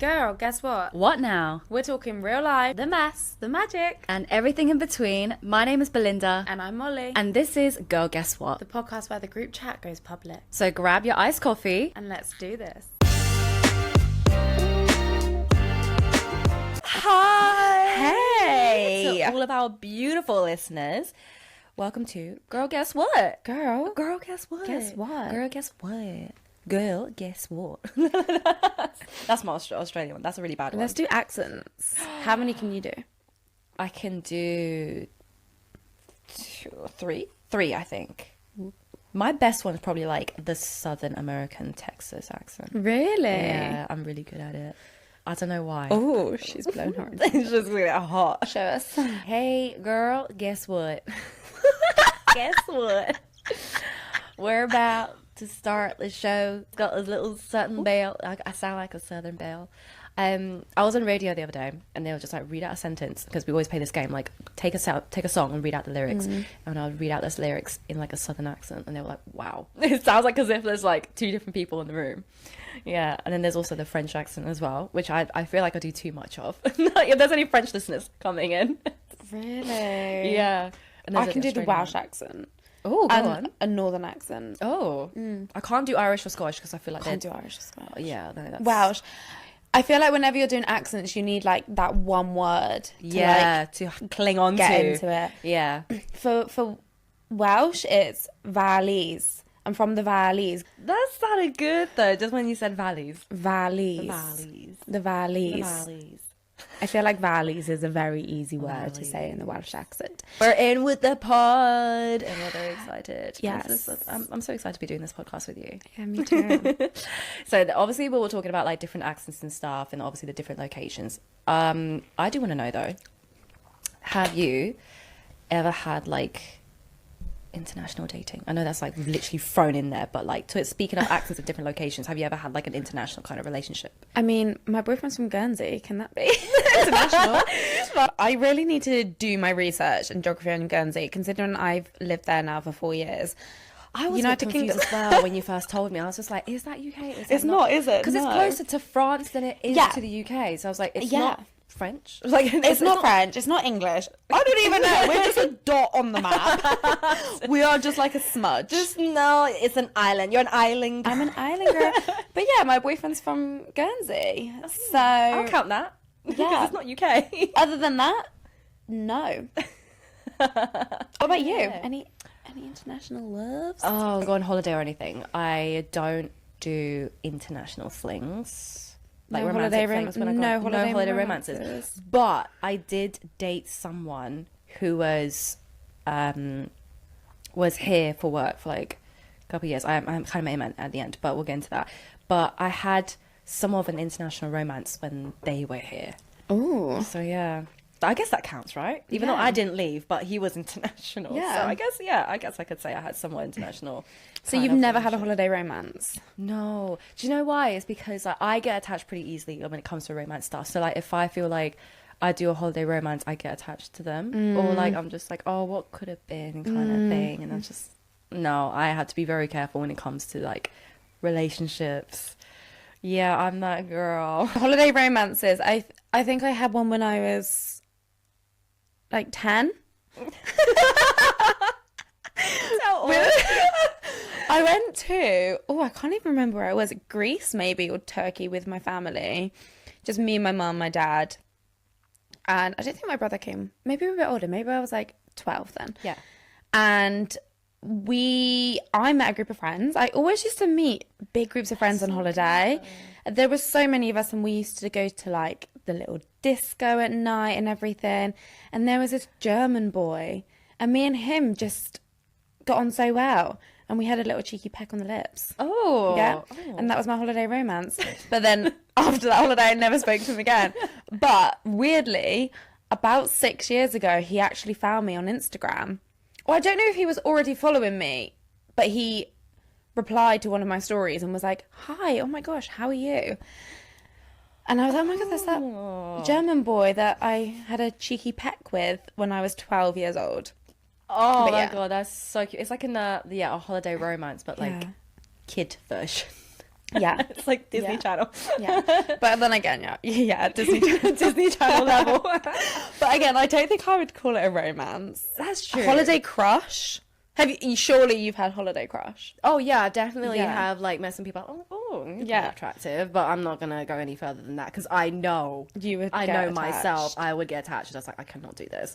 Girl, guess what? What now? We're talking real life, the mess, the magic, And everything in between. My name is Belinda. and I'm Molly. And this is Girl Guess What? The podcast where the group chat goes public. So grab your iced coffee. And let's do this. Hi! Hey! To all of our beautiful listeners, welcome to Girl Guess What? Girl, Girl Guess What? Guess what? Girl Guess What? Girl Guess What? That's my Australian one. That's a really bad one. let's do accents. How many can you do? I can do three, I think. My best one is probably like the Southern American Texas accent. Really? Yeah, I'm really good at it. I don't know why. Oh, she's blown her. It's just really hot. Show us. Hey, girl, guess what? Guess what? We're about to start the show. It's got a little Southern belle. I sound like a Southern belle. I was on radio the other day, and they were just like, read out a sentence, because we always play this game, like take a song and read out the lyrics, and I'll read out those lyrics in like a Southern accent, and they were like, wow, it sounds like as if there's like two different people in the room. Yeah, and then there's also the French accent as well, which I feel like I do too much of. If there's any French listeners coming in. Really? Yeah. And I can do the Welsh accent. Oh, go And on. a Northern accent. Oh, I can't do Irish or Scottish because I feel like Can't do Irish or Scottish. Yeah, no, that's... Welsh. I feel like whenever you're doing accents, you need like that one word to cling on get to. into it. Yeah. For Welsh, it's valleys. I'm from the valleys. That sounded good though, just when you said valleys. Valleys. The valleys. I feel like valleys is a very easy word to say in the Welsh accent. We're in with the pod and we're very excited. Yes. I'm so excited to be doing this podcast with you. Yeah, me too. So obviously we were talking about like different accents and stuff and obviously the different locations. I do want to know though, have you ever had like international dating? I know that's like literally thrown in there, but like speaking of accents of different locations, have you ever had like an international kind of relationship? I mean, my boyfriend's from Guernsey. Can that be international? But I really need to do my research in geography on Guernsey, considering I've lived there now for 4 years. I was United confused Kingdom as well when you first told me. I was just like, is that UK? It's not, is it? Because No. it's closer to France than it is Yeah. to the UK. So I was like, it's Yeah. not French. Like, It's not French. It's not English. I don't even know. We're just a dot on the map. We are just like a smudge. Just no, it's an island. You're an island. I'm an island girl. But yeah, my boyfriend's from Guernsey. So I'll count that. Yeah. Because it's not UK. Other than that, no. What about you? Yeah. Any international loves? Oh, go on holiday or anything. I don't do international flings. Like No romantic holiday flings when I go. no holiday romances. romances. But I did date someone who was here for work for like a couple of years. I kind of met him at the end, but we'll get into that. But I had some of an international romance when they were here. Ooh. So yeah, I guess that counts, right? Even though Yeah. I didn't leave, but he was international. Yeah. So I guess I could say I had somewhat international. So kind you've of never had a relationship. holiday romance? No. Do you know why? It's because like, I get attached pretty easily when it comes to romance stuff. So like if I feel like I do a holiday romance, I get attached to them. Or like I'm just like, oh, what could have been kind of thing. And I'm just, no, I have to be very careful when it comes to like relationships. Yeah, I'm that girl. Holiday romances. I think I had one when I was like 10. I went to, I can't even remember where I was. Greece, maybe, or Turkey with my family. Just me, my mum, my dad. And I don't think my brother came. Maybe we were a bit older. Maybe I was like 12 then. Yeah. And I met a group of friends. I always used to meet big groups of friends on holiday. There were so many of us, and we used to go to like the little disco at night and everything. And there was this German boy, and me and him just got on so well. And we had a little cheeky peck on the lips. Oh. Yeah. Oh. And that was my holiday romance. But then after that holiday, I never spoke to him again. But weirdly, about 6 years ago, he actually found me on Instagram. Well, I don't know if he was already following me, but he replied to one of my stories and was like, hi, oh my gosh, how are you? And I was like, oh my God, that's that German boy that I had a cheeky peck with when I was 12 years old. Oh But my yeah. God, that's so cute. It's like in a holiday romance, but like Yeah. kid version. Yeah. It's like Disney Yeah. Channel. Yeah. But then again, yeah, Disney Channel level. But again, I don't think I would call it a romance. That's true. Holiday crush. Surely you've had holiday crush. Oh yeah, I definitely Yeah. have like met some people. You're Yeah. quite attractive, but I'm not gonna go any further than that because I know You would I get know attached. myself. I would get attached. I was like, I cannot do this.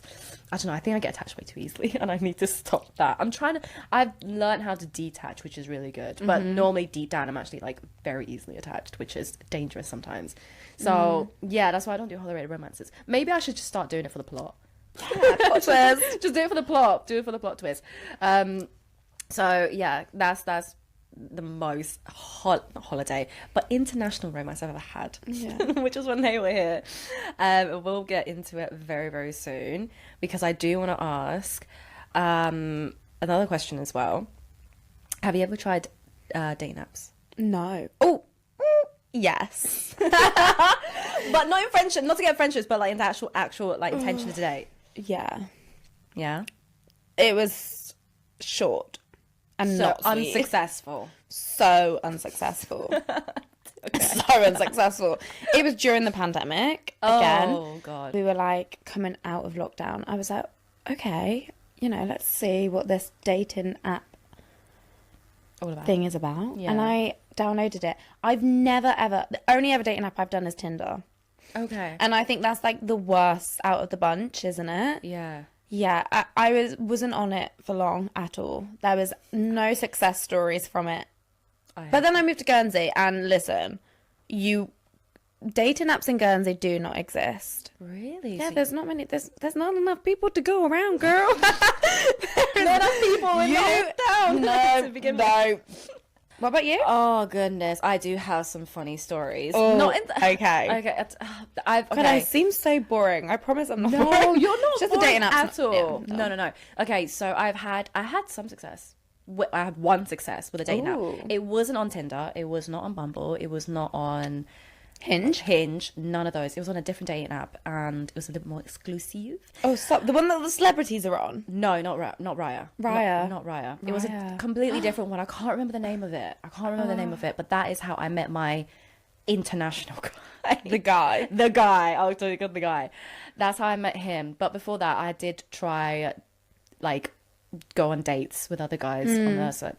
I don't know. I think I get attached way too easily, and I need to stop that. I've learned how to detach, which is really good. But normally deep down, I'm actually like very easily attached, which is dangerous sometimes. So yeah, that's why I don't do holiday romances. Maybe I should just start doing it for the plot. Plot twist. Just do it for the plot. Do it for the plot twist. So yeah, that's the most not holiday, but international romance I've ever had. Yeah. Which was when they were here. We'll get into it very, very soon because I do want to ask another question as well. Have you ever tried dating apps? No. Oh, yes. But not in friendship, not to get friendships, but like in the actual like intention to date. Yeah. Yeah. It was short and So not sweet. unsuccessful. So unsuccessful. So unsuccessful. It was during the pandemic again. Oh god. We were like coming out of lockdown. I was like, okay, let's see what this dating app All about. thing is about. Yeah. And I downloaded it. I've never ever, the only ever dating app I've done is Tinder. Okay. And I think that's like the worst out of the bunch, isn't it? Yeah. Yeah, I wasn't on it for long at all. There was no success stories from it. But then I moved to Guernsey, and listen, dating apps in Guernsey do not exist. Really? Yeah, there's not many. There's not enough people to go around, girl. not enough people in the town. No. What about you? Oh goodness, I do have some funny stories. Oh, Not in okay. Okay, I've But I okay. seem so boring. I promise I'm not No, boring. you're not Just the boring dating apps at all. Yeah, No. Okay, so I had some success. I had one success with a dating app. Ooh. It wasn't on Tinder. It was not on Bumble. It was not on Hinge. None of those. It was on a different dating app, and it was a little more exclusive. Oh, stop. The one that the celebrities are on. No, not Raya. Raya. Not Raya. It was a Raya. completely different one. I can't remember the name of it. But that is how I met my international guy. The guy. The guy. I'll tell you the guy. That's how I met him. But before that, I did try, like, go on dates with other guys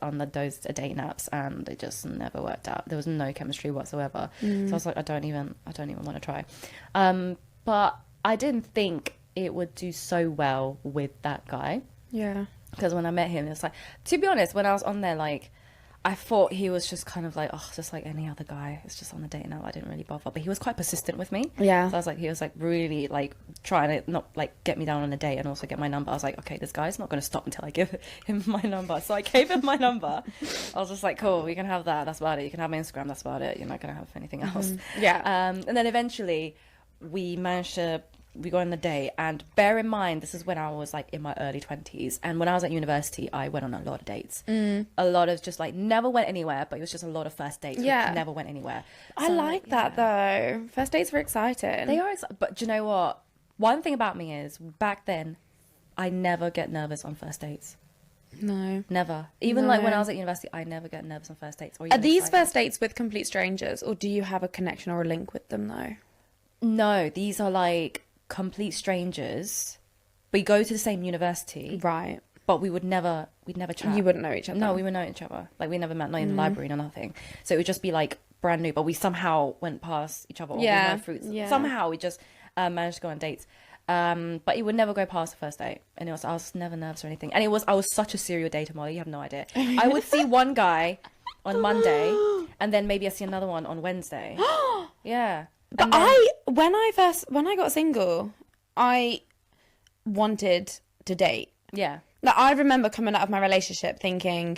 on those dating apps, and it just never worked out. There was no chemistry whatsoever. So I was like, I don't even want to try. But I didn't think it would do so well with that guy, Yeah. because when I met him, it's like, to be honest, when I was on there, like, I thought he was just kind of like, just like any other guy. It's just on the dating app. I didn't really bother, but he was quite persistent with me. Yeah. So I was like, he was like really like trying to not like get me down on a date and also get my number. I was like, okay, this guy's not going to stop until I give him my number. So I gave him my number. I was just like, cool, you can have that. That's about it. You can have my Instagram. That's about it. You're not going to have anything else. Yeah. And then eventually we go on the date, and bear in mind, this is when I was like in my early 20s, and when I was at university, I went on a lot of dates. A lot of just like never went anywhere, but it was just a lot of first dates. Yeah. Which never went anywhere. I So, like that though. First dates were exciting. They are, but do you know what? One thing about me is back then, I never get nervous on first dates. No. Never. Even like when No. I was at university, I never get nervous on first dates. Or Are even these excited. first dates with complete strangers, or do you have a connection or a link with them though? No, these are like complete strangers. We go to the same university, Right. but we'd never chat. You wouldn't know each other. No, we would know each other. Like we never met, not in the library, nor nothing. So it would just be like brand new, but we somehow went past each other. Or Yeah, we had fruits. yeah. Somehow we just managed to go on dates. But it would never go past the first date, and I was never nervous or anything. And I was such a serial dater, Molly. You have no idea. I would see one guy on Monday, and then maybe I see another one on Wednesday. Yeah. But And then- when I got single, I wanted to date. yeah. Like, I remember coming out of my relationship thinking,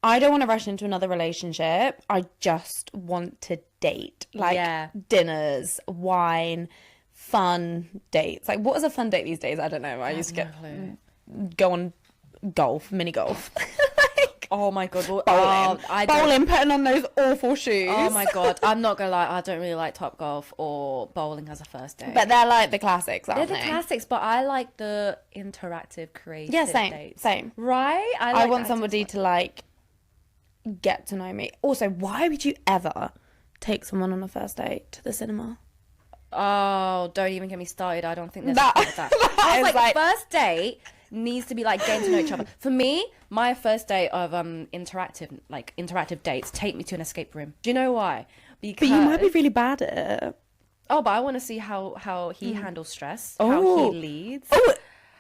I don't want to rush into another relationship. I just want to date. Like Yeah. dinners, wine, fun dates. Like, what is a fun date these days? I don't know. I used to go on golf, mini golf. Like, Oh my god. Well, bowling. I don't- Bowling, putting on those awful shoes. Oh my god. I'm not gonna lie. I don't really like Top Golf or bowling as a first date. But they're like the classics, they're aren't the they? classics, but I like the interactive, creative Yeah, same, dates. same. Right? I like want that somebody as to like get to know me. Also, why would you ever take someone on a first date to the cinema? Oh, don't even get me started. I don't think there's That- a point of that. that I was is like, first date needs to be like getting to know each other. For me, my first date of interactive dates take me to an escape room. Do you know why? Because But you might be really bad at it. oh, but I want to see how he handles stress, how Oh. he leads.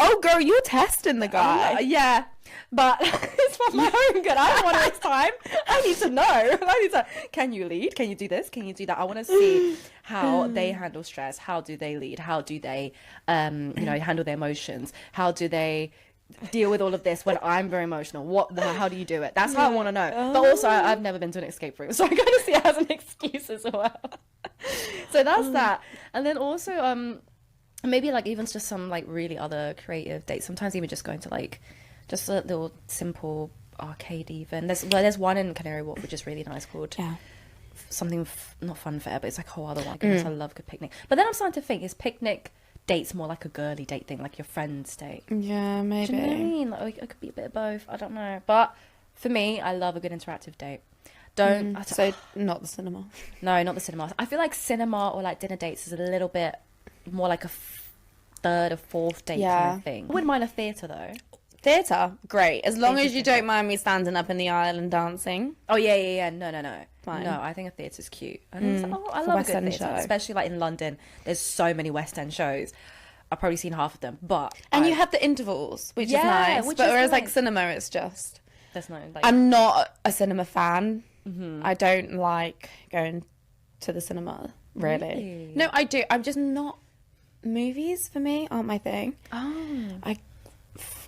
Oh, girl, you're testing the guy. Yeah, but it's for my own good. I don't want to waste time. I need to know. I need to. Can you lead? Can you do this? Can you do that? I want to see how they handle stress. How do they lead? How do they, handle their emotions? How do they deal with all of this when I'm very emotional? How do you do it? That's how I want to know. But also, I've never been to an escape room, so I kind of see it as an excuse as well. So that's that, and then also maybe like even just some like really other creative dates. Sometimes even just going to like just a little simple arcade. Even there's one in Canary Wharf which is really nice called something not Fun Fair, but it's like a whole other one. Goodness, I love good picnic. But then I'm starting to think, is picnic dates more like a girly date thing, like your friend's date? Yeah, maybe. Do you know what I mean? Like it could be a bit of both. I don't know, but for me, I love a good interactive date. So not the cinema. No, not the cinema. I feel like cinema or like dinner dates is a little bit more like a third or fourth date kind of thing. I wouldn't mind a theatre though. Theatre, great. As long as you theatre. don't mind me standing up in the aisle and dancing. Oh yeah. No. Fine. No, I think a theatre's cute. I think I For love a West good End theatre, show. especially like in London. There's so many West End shows. I've probably seen half of them, but And you have the intervals, which is Yeah, nice. which But is whereas like nice. cinema, it's just... there's no like. I'm not a cinema fan. I don't like going to the cinema, really. Really? No, I do. I'm just not... Movies, for me, aren't my thing. Oh. I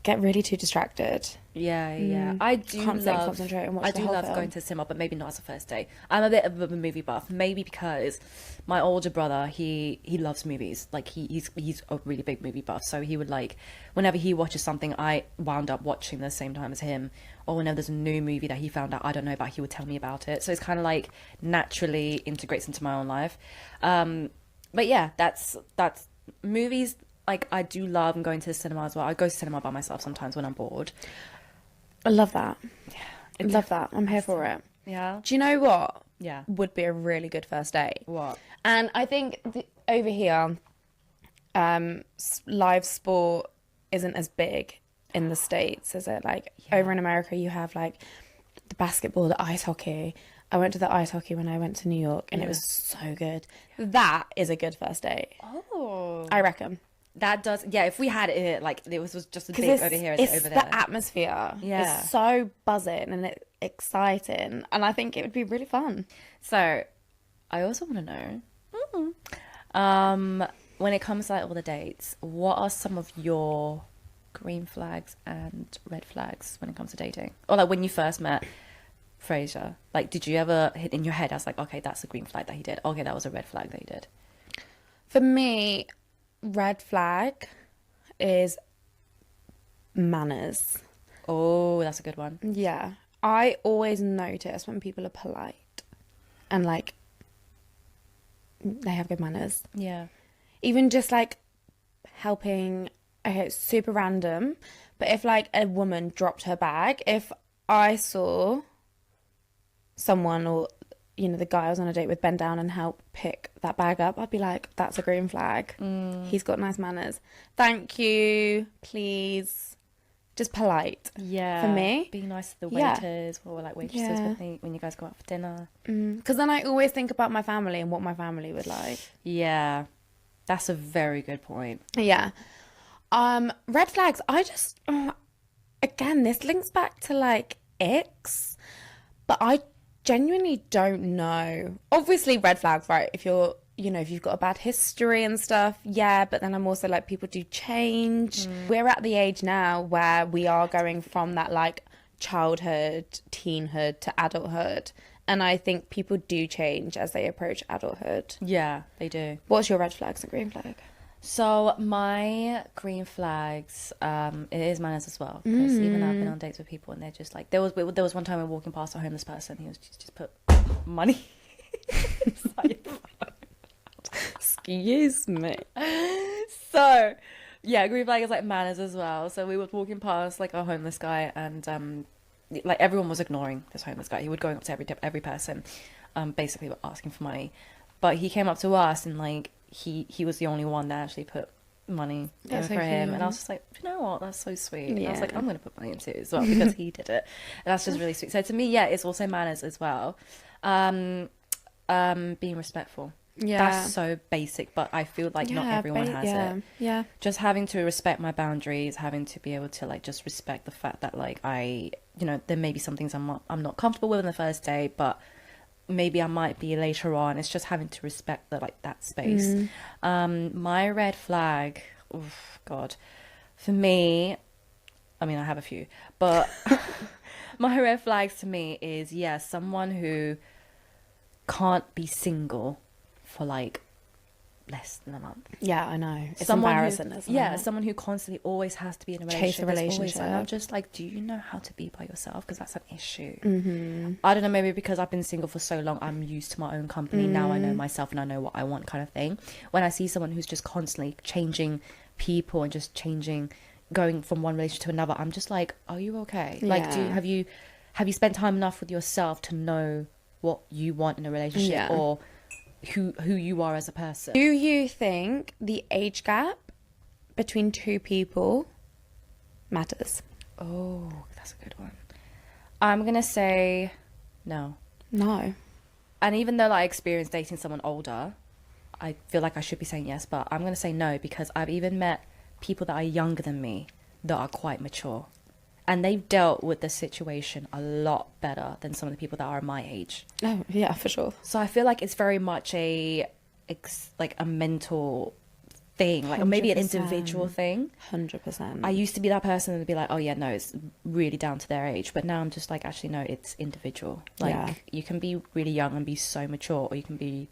get really too distracted. Yeah. I do Can't sit and love. concentrate and watch I the do whole love film. going to the cinema, but maybe not as a first date. I'm a bit of a movie buff, maybe because my older brother he loves movies. Like he's a really big movie buff, so he would like whenever he watches something, I wound up watching the same time as him. Or whenever there's a new movie that he found out I don't know about, he would tell me about it. So it's kind of like naturally integrates into my own life. But yeah, that's movies. Like I do love going to the cinema as well. I go to cinema by myself sometimes when I'm bored. I love that. I love that. I'm here for it. Yeah. Do you know what? Yeah. Would be a really good first date. What? And I think over here, live sport isn't as big in the States, is it? Like over in America, you have like the basketball, the ice hockey. I went to the ice hockey when I went to New York, and it was so good. That is a good first date, Oh. I reckon. That does, yeah. If we had it here, like it was just as big Because over here as it's over there. the atmosphere. Yeah. It's so buzzing and it's exciting, and I think it would be really fun. So, I also want to know, when it comes to like, all the dates, what are some of your green flags and red flags when it comes to dating? Or like when you first met Fraser, like did you ever hit in your head? I was like, okay, that's a green flag that he did. Okay, that was a red flag that he did. For me, red flag is manners. Oh, that's a good one. Yeah. I always notice when people are polite and like they have good manners. Yeah. Even just like helping, okay, it's super random, but if like a woman dropped her bag, if I saw someone or the guy I was on a date with bend down and help pick that bag up, I'd be like, that's a green flag. He's got nice manners. Thank you, please. Just polite. Yeah. For me. Being nice to the Yeah. waiters or like waitresses Yeah. when you guys go out for dinner. Because then I always think about my family and what my family would like. Yeah. That's a very good point. Yeah. Red flags. I just, again, this links back to like icks, but I genuinely don't know. Obviously, red flags, right? If you're, if you've got a bad history and stuff, yeah, but then I'm also like, people do change. We're at the age now where we are going from that like childhood, teenhood to adulthood. And I think people do change as they approach adulthood. Yeah, they do. What's your red flags and green flag? So my green flags, it is manners as well. Because even I've been on dates with people and they're just like, there was one time we were walking past a homeless person. He was just put money. Excuse me. So, yeah, green flag is like manners as well. So we were walking past like a homeless guy and like everyone was ignoring this homeless guy. He would going up to every person, basically asking for money. But he came up to us and like he was the only one that actually put money in for him, and I was just like, you know what, that's so sweet. And I was like, I'm gonna put money in too as well because he did it, and that's just really sweet. So to me, yeah, it's also manners as well. Being respectful. That's so basic, but I feel like not everyone has it. Just having to respect my boundaries, having to be able to like just respect the fact that like there may be some things I'm not comfortable with in the first day, but maybe I might be later on. It's just having to respect that space. My red flag, God, for me, I mean I have a few, but my red flags to me is someone who can't be single for like less than a month. Yeah, I know. It's embarrassing, isn't it? Someone who constantly always has to be in a relationship. Chase a relationship. And I'm just like, do you know how to be by yourself? Because that's an issue. I don't know, maybe because I've been single for so long, I'm used to my own company. Now I know myself and I know what I want, kind of thing. When I see someone who's just constantly changing people and just changing, going from one relationship to another, I'm just like, are you okay? Like, have you spent time enough with yourself to know what you want in a relationship or who you are as a person? Do you think the age gap between two people matters? Oh, that's a good one. I'm gonna say no. And even though I experienced dating someone older, I feel like I should be saying yes, but I'm gonna say no because I've even met people that are younger than me that are quite mature, and they've dealt with the situation a lot better than some of the people that are my age. Oh, yeah, for sure. So I feel like it's very much a mental thing, like, or maybe an individual thing. 100%. I used to be that person and be like, oh yeah, no, it's really down to their age. But now I'm just like, actually, no, it's individual. Like, you can be really young and be so mature, or you can be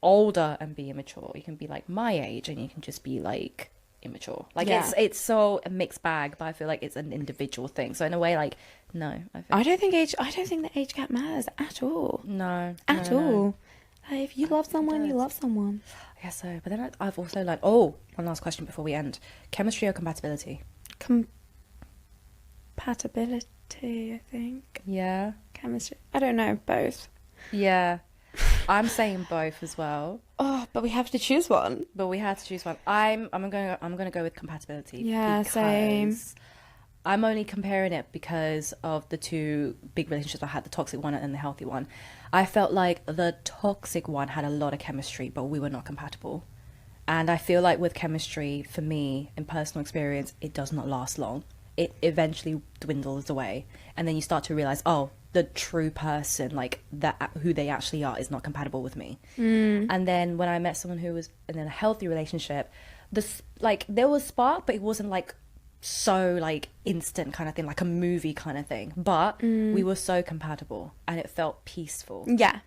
older and be immature. You can be like my age and you can just be like immature. Like it's so a mixed bag, but I feel like it's an individual thing. So in a way, like, no, I don't think the age gap matters at all. No, at all. Like, if you love someone, you love someone. I guess so. But then I've also learned, one last question before we end: chemistry or compatibility? Compatibility, I think. Yeah. Chemistry. I don't know, both. Yeah. I'm saying both as well. Oh, but we have to choose one. I'm gonna go with compatibility. Yeah, same. I'm only comparing it because of the two big relationships I had, the toxic one and the healthy one. I felt like the toxic one had a lot of chemistry, but we were not compatible. And I feel like with chemistry, for me, in personal experience, it does not last long. It eventually dwindles away. And then you start to realize, the true person, like that, who they actually are, is not compatible with me. And then when I met someone who was in a healthy relationship, there was spark, but it wasn't like so like instant kind of thing, like a movie kind of thing. But we were so compatible, and it felt peaceful. Yeah.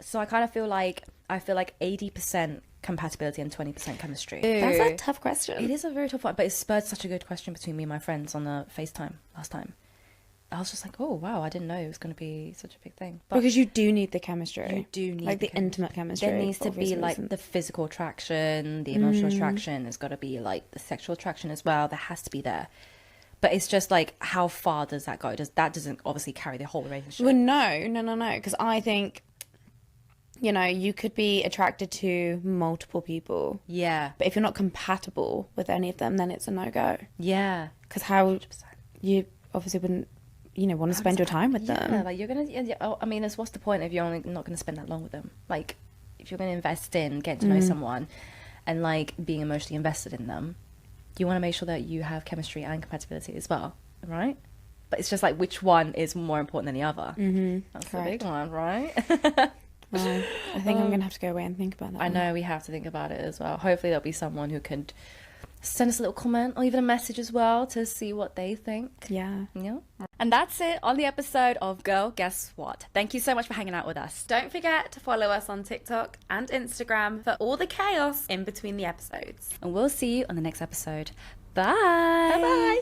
So I kind of feel like 80% compatibility and 20% chemistry. That's a tough question. It is a very tough one, but it spurred such a good question between me and my friends on the FaceTime last time. I was just like, oh wow, I didn't know it was going to be such a big thing. But because you do need the chemistry. You do need like the intimate chemistry. There needs to be like the physical attraction, the emotional attraction. There's got to be like the sexual attraction as well. There has to be there. But it's just like, how far does that go? That doesn't obviously carry the whole relationship. Well, no. Because I think, you could be attracted to multiple people. Yeah. But if you're not compatible with any of them, then it's a no-go. Yeah. Because how you obviously wouldn't, want to spend your time with them. Yeah, like you're going to, I mean, what's the point if you're only not going to spend that long with them? Like, if you're going to invest in getting to know someone and like being emotionally invested in them, you want to make sure that you have chemistry and compatibility as well, right? But it's just like, which one is more important than the other? That's the big one, right? Well, I think I'm going to have to go away and think about that. I know, we have to think about it as well. Hopefully there'll be someone who could send us a little comment or even a message as well to see what they think. Yeah. And that's it on the episode of Girl, Guess What? Thank you so much for hanging out with us. Don't forget to follow us on TikTok and Instagram for all the chaos in between the episodes. And we'll see you on the next episode. Bye. Bye-bye.